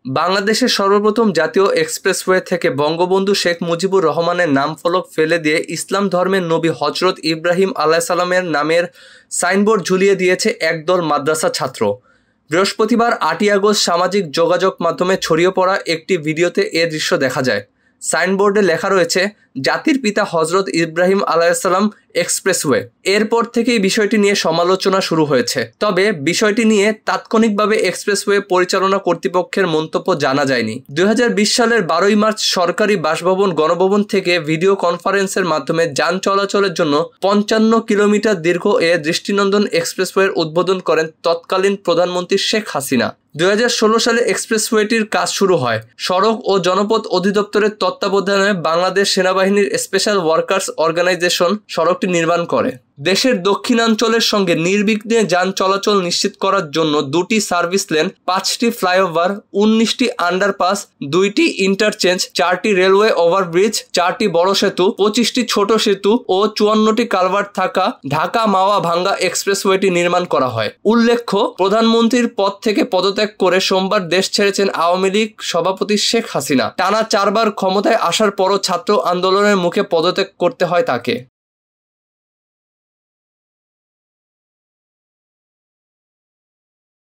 বাংলাদেশের সর্বপ্রথম জাতীয় এক্সপ্রেসওয়ে থেকে বঙ্গবন্ধু শেখ মুজিবুর রহমানের নাম ফলক ফেলে দিয়ে ইসলাম ধর্মের নবী হজরত ইব্রাহিম আলাইসাল্লামের নামের সাইনবোর্ড ঝুলিয়ে দিয়েছে একদল মাদ্রাসা ছাত্র। বৃহস্পতিবার ৮ই আগস্ট সামাজিক যোগাযোগ মাধ্যমে ছড়িয়ে পড়া একটি ভিডিওতে এ দৃশ্য দেখা যায়। সাইনবোর্ডে লেখা রয়েছে জাতির পিতা হজরত ইব্রাহিম আলাইসাল্লাম এক্সপ্রেসওয়ে। এরপর থেকেই বিষয়টি নিয়ে সমালোচনা শুরু হয়েছে। তবে বিষয়টি নিয়ে তাৎক্ষণিকভাবে এক্সপ্রেসওয়ে পরিচালনা কর্তৃপক্ষের মন্তব্য জানা যায়নি। ২০২০ সালের ১২ই মার্চ সরকারি বাসভবন গণভবন থেকে ভিডিও কনফারেন্সের মাধ্যমে যান চলাচলের জন্য ৫৫ কিলোমিটার দীর্ঘ এ দৃষ্টিনন্দন এক্সপ্রেসওয়ের উদ্বোধন করেন তৎকালীন প্রধানমন্ত্রী শেখ হাসিনা। ২০১৬ সালে এক্সপ্রেসওয়েটির কাজ শুরু হয়। সড়ক ও জনপথ অধিদপ্তরের তত্ত্বাবধানে বাংলাদেশ সেনাবাহিনীর স্পেশাল ওয়ার্কার্স অর্গানাইজেশন সড়কটি নির্মাণ করে। দেশের দক্ষিণাঞ্চলের সঙ্গে নির্বিঘ্নে যান চলাচল নিশ্চিত করার জন্য ২টি সার্ভিস লেন, ৫টি ফ্লাইওভার, ১৯টি আন্ডারপাস, ২টি ইন্টারচেঞ্জ, ৪টি রেলওয়ে ওভারব্রিজ, ৪টি বড় সেতু, ২৫টি ছোট সেতু ও ৫৪টি কালভার্ট থাকা ঢাকা মাওয়া ভাঙ্গা এক্সপ্রেসওয়েটি নির্মাণ করা হয়। উল্লেখ্য, প্রধানমন্ত্রীর পদ থেকে পদত্যাগ করে সোমবার দেশ ছেড়েছেন আওয়ামী লীগ সভাপতি শেখ হাসিনা। টানা ৪বার ক্ষমতায় আসার পরও ছাত্র আন্দোলনের মুখে পদত্যাগ করতে হয় তাকে।